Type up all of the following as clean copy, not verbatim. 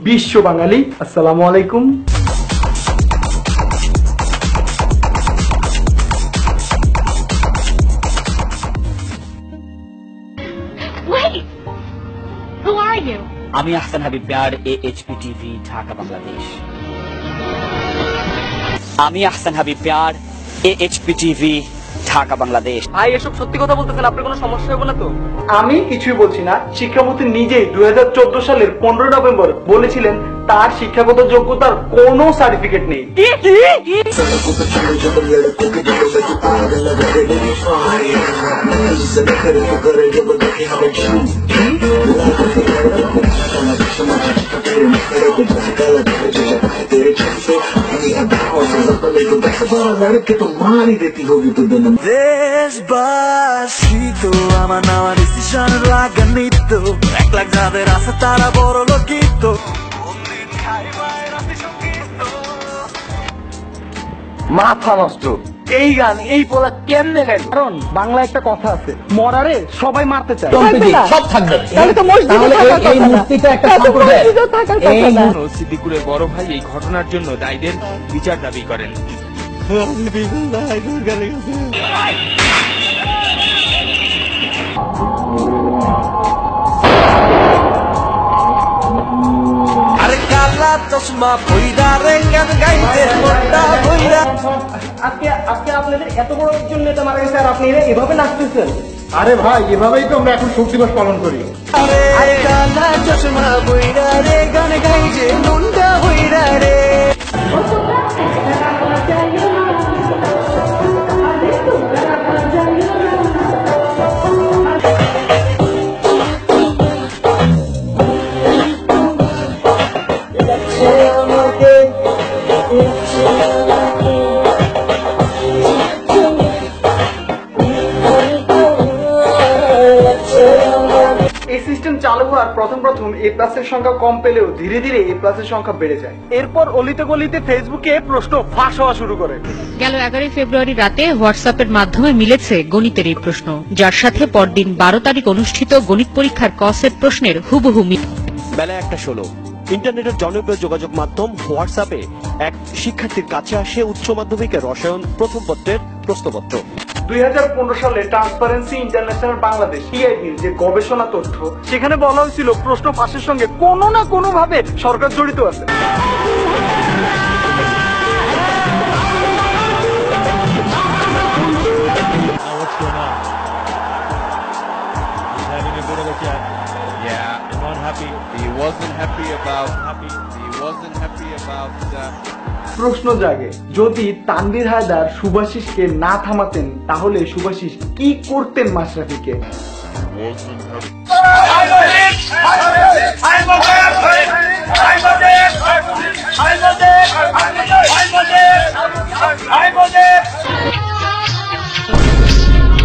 বিশ্ব বাঙালি, আসসালামু আলাইকুম। আমি আহসান হাবিব প্যার, AHP TV, ঢাকা বাংলাদেশ। আমি আহসান হাবিব প্যার, AHP TV, ঢাকা বাংলাদেশ। ভাই এসব সত্যি কথা বলতেছেন, আপনার কোনো সমস্যা হবে না তো? আমি কিছুই বলছি না। শিক্ষামন্ত্রী নিজেই 2014 সালের 15 নভেম্বর বলেছিলেন তার শিক্ষাগত যোগ্যতার কোনো সার্টিফিকেট নেই। দেশবাসীতো আমার নামা ডিসিশন লাগানিত, 1 লাখ যাদের আছে তারা বড় লোকিত। মাথা নষ্ট এই গান, এই পোলা কেমনে গায়? কারণ বাংলা একটা কথা আছে, মরারে সবাই মারতে চায়। সব থাকবে, এই মূর্তিটা একটা সিদ্দিকুরের বড় ভাই এই ঘটনার জন্য দায়ীদের বিচার দাবি করেন। আরে কালা চশমা বইরা রে গান গাইতে মোটা বইরা। আজকে আপনাদের এত বড় একজন নেতা মারা গেছে আর আপনি এভাবে নাচতেছেন? আরে ভাই, এভাবেই তো আমরা এখন শোক দিবস পালন করি। আরে কালা চশমা বইরা রে গান গাইতে মুন্ডা বইরা রে। এই সিস্টেম চালু হওয়ার প্রথম এ প্লাসের সংখ্যা কম পেলেও ধীরে ধীরে এ প্লাসের সংখ্যা বেড়ে যায়। এরপর অলিতে গলিতে ফেসবুকে প্রশ্ন ফাঁস হওয়া শুরু করে। গেল 11 ফেব্রুয়ারি রাতে হোয়াটসঅ্যাপের মাধ্যমে মিলেছে গণিতের এই প্রশ্ন, যার সাথে পরদিন 12 তারিখ অনুষ্ঠিত গণিত পরীক্ষার ক সেট প্রশ্নের হুবহু মিল। বেলা 1:16 ইন্টারনেটের জনপ্রিয় যোগাযোগ মাধ্যম হোয়াটসঅ্যাপে এক শিক্ষার্থীর কাছে আসে উচ্চ মাধ্যমিকের রসায়ন প্রথম পত্রের প্রশ্নপত্র। 2015 সালে ট্রান্সপারেন্সি ইন্টারন্যাশনাল বাংলাদেশ TIB-র যে গবেষণা তথ্য, সেখানে বলা হয়েছিল প্রশ্ন ফাঁসের সঙ্গে কোনো না কোনো ভাবে সরকার জড়িত আছে। প্রশ্ন জাগে, যদি তানভীর হায়দার সুভাষিসকে না থামাতেন তাহলে সুভাষিস কি করতেন মাশরাফিকে?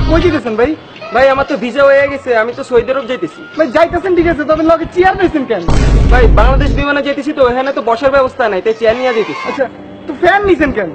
কই যেতেছেন ভাই? ভাই আমার তো ভিসা হয়ে গেছে, আমি তো সৌদি আরব যাইতেছি। ভাই যাইতেছেন ঠিক আছে, তবে লগে চেয়ার নিয়েছেন কেন? ভাই বাংলাদেশ বিমানে যেতেছি তো, এখানে তো বসার ব্যবস্থা নাই, তাই চেয়ার নিয়ে যেতেছি। আচ্ছা, তো ফ্যান নিছেন কেন?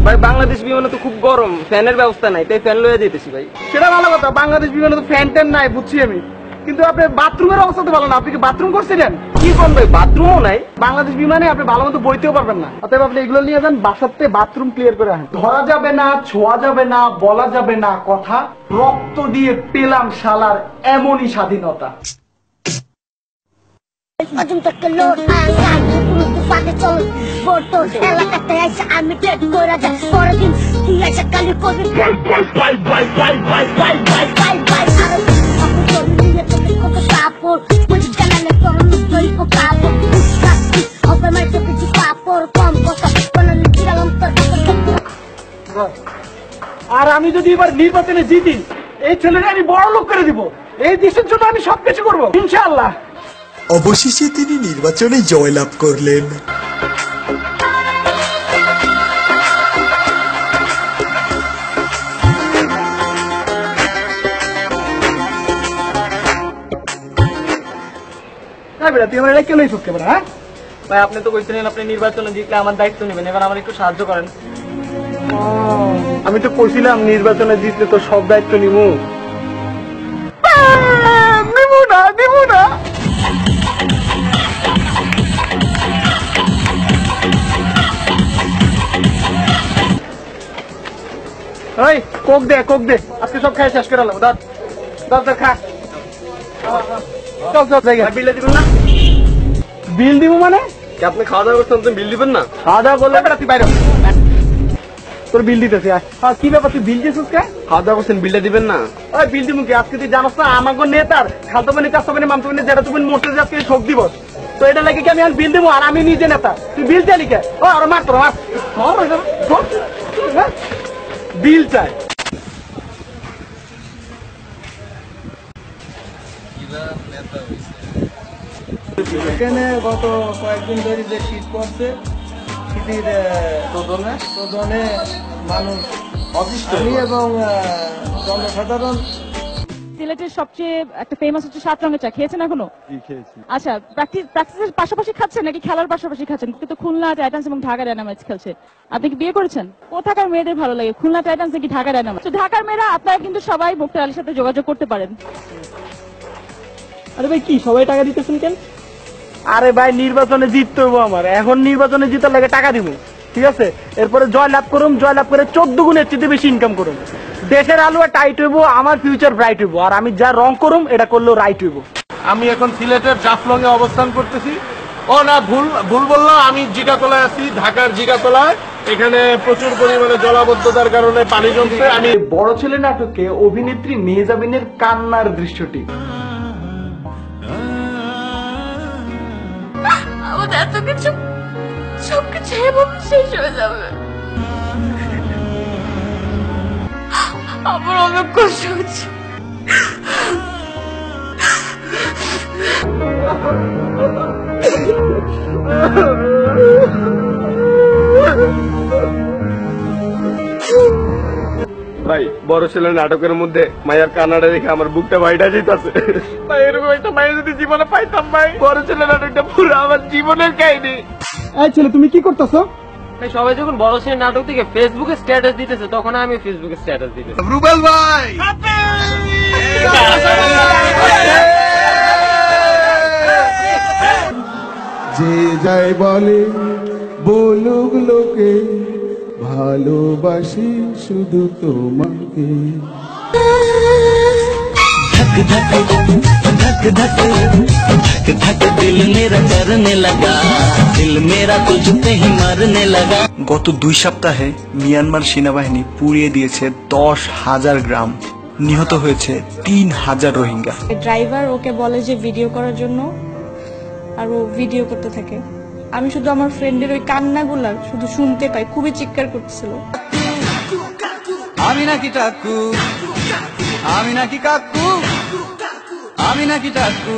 ভাই বাংলাদেশ বিমানে তো খুব গরম, ফ্যানের ব্যবস্থা নাই, তাই ফ্যান লয়ে যেতেছি ভাই। সেটা ভালো কথা, বাংলাদেশ বিমানে তো ফ্যান ট্যান নাই, বুঝছি আমি, কিন্তু আপনার বাথরুমের অবস্থা তো ভালো না। আপনি কি বাথরুম করছিলেন? কি কোন ভাই, বাথরুমও নাই বাংলাদেশ বিমানে, আপনি ভালো মতো বইতেও পারবেন না। অতএব আপনি এগুলো নিয়ে যান, বাসাতে বাথরুম ক্লিয়ার করে আসেন। ধরা যাবে না, ছোঁয়া যাবে না, বলা যাবে না কথা, রক্ত দিয়ে পেলাম শালার এমনই স্বাধীনতা। আর আমি যদি এবার নির্বাচনে জিতি, এই ছেলেটা আমি বড় লোক করে দিব। এই দেশের জন্য আমি সবকিছু করবো ইনশাআল্লাহ। অবশেষে তিনি নির্বাচনে জয়লাভ করলেন। তুই আমার এটা কেন ঢুকতে পারে? হ্যাঁ ভাই, আপনি তো কইছিলেন আপনি নির্বাচনে জিতলে আমার দায়িত্ব নেবেন, এবার আমার একটু সাহায্য করেন। আমি তো কইছিলাম নির্বাচনে জিতলে তো সব দায়িত্ব নিবো। দিব না ওই কোক দে আজকে সব খাই শেষ করে আলাম দর খা চল জায়গা বিলে দিবেন না বিল দিব মানে কি আপনি খাওয়া দাওয়া করছেন তুমি বিল দিবেন না? খাওয়া দাওয়া করলে বেটা তুই বাইরে তোর বিল দিতেছি কি ব্যাপার তুই বিল দিয়েছিস কে খাওয়া দাওয়া করছেন বিলটা দিবেন না? ওই বিল দিব কি আজকে তুই জানাস না আমাকে নেতার খালতো মানে কাস্তো মানে মামতো মানে যেটা তুমি মরতে আজকে শোক দিবস তো এটা লাগে কি আমি আর বিল দেবো আর আমি নিজে নেতা তুই বিল চালি কে ও আর মার বিল চাই এখানে গত কয়েকদিন ধরে যে শীত পড়ছে শীতের প্রদনে মানুষ অতিষ্ঠ এবং জনসাধারণ। সিলেটের সবচেয়ে একটা ফেমাস হচ্ছে 7 রঙের চা, খেয়েছেন এখনো? আচ্ছা, প্র্যাকটিসের পাশাপাশি খাচ্ছেন নাকি খেলার পাশাপাশি খাচ্ছেন? কিন্তু খুলনা টাইটান্স এবং ঢাকা ডায়নামাইটস খেলছে। আপনি কি বিয়ে করেছেন? কোথাকার মেয়েদের ভালো লাগে, খুলনা টাইটান্স নাকি ঢাকা ডায়নামাইটস? তো ঢাকার মেয়েরা আপনারা কিন্তু সবাই মুক্তার আলীর সাথে যোগাযোগ করতে পারেন। আরে ভাই কি সবাই টাকা দিতেছেন কেন? আরে ভাই নির্বাচনে জিততে হইব আমার, এখন নির্বাচনে জিতার লাগে টাকা দিব, ঠিক আছে? এরপরে জয় লাভ করে 14 গুণের চেয়ে বেশি ইনকাম করুম। দেশের আলুয়া টাইট হইব, আমার ফিউচার ব্রাইট হইব, আর আমি যা রং করুম এটা করলেও রাইট হইব। আমি এখন সিলেটের জাফলং এ অবস্থান করতেছি। ও না, ভুল বললাম, আমি জিগাতলায় আছি, ঢাকার জিগাতলায়। এখানে প্রচুর পরিমাণে জলাবদ্ধতার কারণে পানি জমছে। আমি বড় ছেলে নাটকে অভিনেত্রী মেহজাবিনের কান্নার দৃশ্যটি আমাদের এত কিছু সবকিছু এভাবে শেষ হয়ে যাবে, আমার অনেক কষ্ট হচ্ছে। ভাই বড় ছেলে নাটকের মধ্যে মায়ের কান্নাটা দেখে আমার বুকটা ভাইটা যেতেছে। ভাই এরকম একটা মায়ের যদি জীবনে পাইতাম ভাই, বড় ছেলে নাটকটা পুরো আমার জীবনের কাহিনী। এই ছেলে তুমি কি করতেছো? ভাই সবাই যখন বড় ছেলে নাটক থেকে ফেসবুকে স্ট্যাটাস দিতেছে তখন আমি ফেসবুকে স্ট্যাটাস দিতেছি। রুবেল ভাই যে যাই বলে বলুক লোকে ভালোবাসি শুধু তোমাকে। গত 2 সপ্তাহে মিয়ানমার সেনাবাহিনী পুড়িয়ে দিয়েছে 10,000 গ্রাম, নিহত হয়েছে 3,000 রোহিঙ্গা। ড্রাইভার ওকে বলে যে ভিডিও করার জন্য, আর ও ভিডিও করতে থাকে। আমি শুধু আমার ফ্রেন্ডের ওই কান্নাগুলা শুধু শুনতে পাই, খুবই চিৎকার করতেছিল। আমি নাকি টাকু, আমি নাকি কাকু, আমি নাকি টাকু,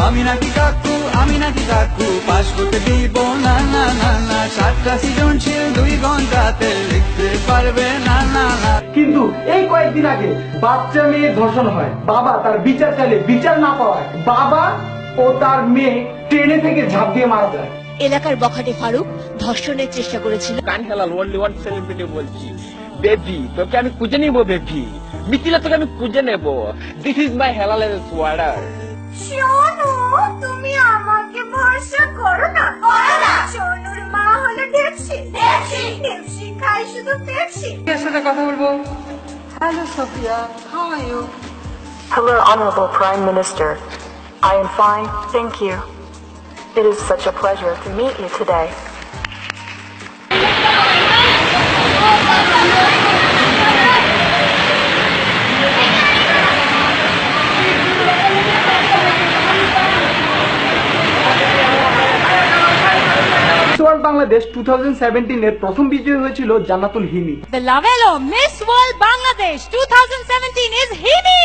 আমি নাকি কাকু, আমি নাকি কাকু, পাস করতে দিব না না না না, 7টা সৃজনশীল 2 ঘন্টাতে লিখতে পারবে না না না। কিন্তু এই কয়েকদিন আগে বাচ্চা মেয়ে ধর্ষণ হয়, বাবা তার বিচার চাইলে বিচার না পাওয়ায় বাবা ও তার মেয়ে ট্রেনে থেকে ঝাঁপ দিয়ে মারা যায়। এলাকার বখাটে ফারুক ধর্ষণের চেষ্টা করেছিল। কান হেলাল ওয়ার্ল্ড ওয়ান সেলিব্রিটি বলছি, বেবি তোকে আমি খুঁজে নিব, বেবি মিথিলা তোকে আমি খুঁজে নেব। দিস ইজ মাই হেলালের সোয়াটার। শোনো, তুমি আমাকে ভরসা করো না, সোনুর মা হলো পেপসি, পেপসি খাই শুধু পেপসি। এর সাথে কথা বলবো। Hello Sophia, how are you? Hello, Honorable Prime Minister. I am fine, thank you. It is such a pleasure to meet you today. Bangladesh 2017 এর প্রথম বিজয়ী হয়েছিল জান্নাতুল হিমি। The Lavelo Miss World Bangladesh 2017 is Himi.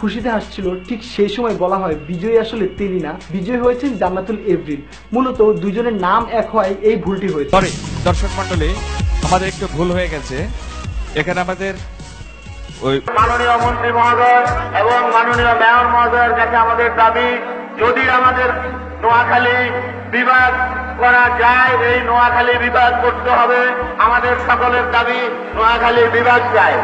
খুশিতে আসছিল, ঠিক সেই সময় বলা হয় বিজয়ী আসলে তিনি না, বিজয়ী হয়েছেন জান্নাতুল এভরিন। মূলত দুজনের নাম এক হয় এই ভুলটি হয়েছে। দর্শক মন্ডলী, আমাদের একটু ভুল হয়ে গেছে। এখানে আমাদের ওই মাননীয় মন্ত্রী মহোদয় এবং মাননীয় মেয়র মহোদয়ের কাছে আমাদের দাবি, যদি আমাদের নোয়াখালী বিভাগ করা যায়, এই নোয়াখালী বিভাগ করতে হবে। আমাদের সকলের দাবি নোয়াখালী বিভাগ চাই।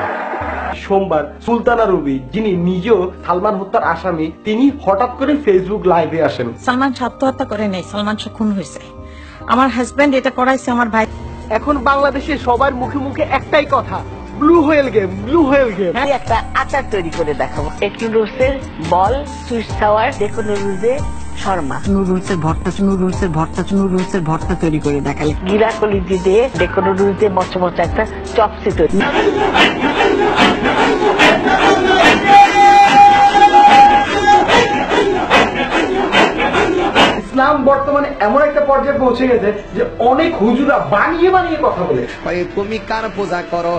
সোমবার সুলতানা রুবি, যিনি নিজেও সালমান হত্যার আসামি, তিনি হঠাৎ করে ফেসবুক লাইভে আসেন। সালমান আত্মহত্যা করে নাই, সালমান খুন হয়েছে। আমার হাজবেন্ড এটা করাইছে আমার ভাই। এখন বাংলাদেশে সবার মুখে মুখে একটাই কথা, blue whale game, blue whale game. একটা আচার তৈরি করে দেখাবো, একটু রোসের বল, সুইট সাওয়ার, দেখো নুডলসে শর্মা, নুডলসের ভর্তা তৈরি করে দেখালে, গিরা কলিজি দিয়ে দেখো নুডলস দিয়ে মচমচা একটা চপসি তৈরি। ইসলাম বর্তমানে এমন একটা পর্যায়ে পৌঁছে গেছে যে অনেক হুজুরা বানিয়ে বানিয়ে কথা বলে। তুমি কার পূজা করো?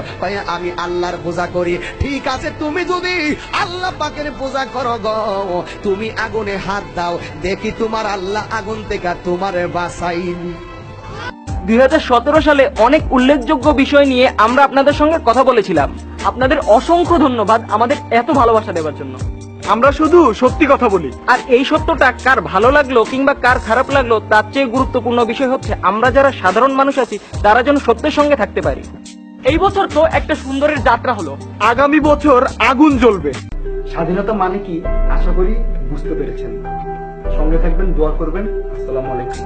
আমি আল্লাহর পূজা করি। ঠিক আছে, তুমি যদি আল্লাহ পাকের পূজা করো গো, তুমি আগুনে হাত দাও, দেখি তোমার আল্লাহ আগুন থেকে তোমারে বাঁচাই। 2017 সালে অনেক উল্লেখযোগ্য বিষয় নিয়ে আমরা আপনাদের সঙ্গে কথা বলেছিলাম। আপনাদের অসংখ্য ধন্যবাদ আমাদের এত ভালোবাসা দেওয়ার জন্য। আমরা শুধু সত্যি কথা বলি, আর এই সত্যটা কার ভালো লাগলো কিংবা কার খারাপ লাগলো তার চেয়ে গুরুত্বপূর্ণ বিষয় হচ্ছে আমরা যারা সাধারণ মানুষ আছি তারা যেন সত্যের সঙ্গে থাকতে পারি। এই বছর তো একটা সুন্দরের যাত্রা হলো, আগামী বছর আগুন জ্বলবে। স্বাধীনতা মানে কি আশা করি বুঝতে পেরেছেন। সঙ্গে থাকবেন, দোয়া করবেন। আসসালামু আলাইকুম।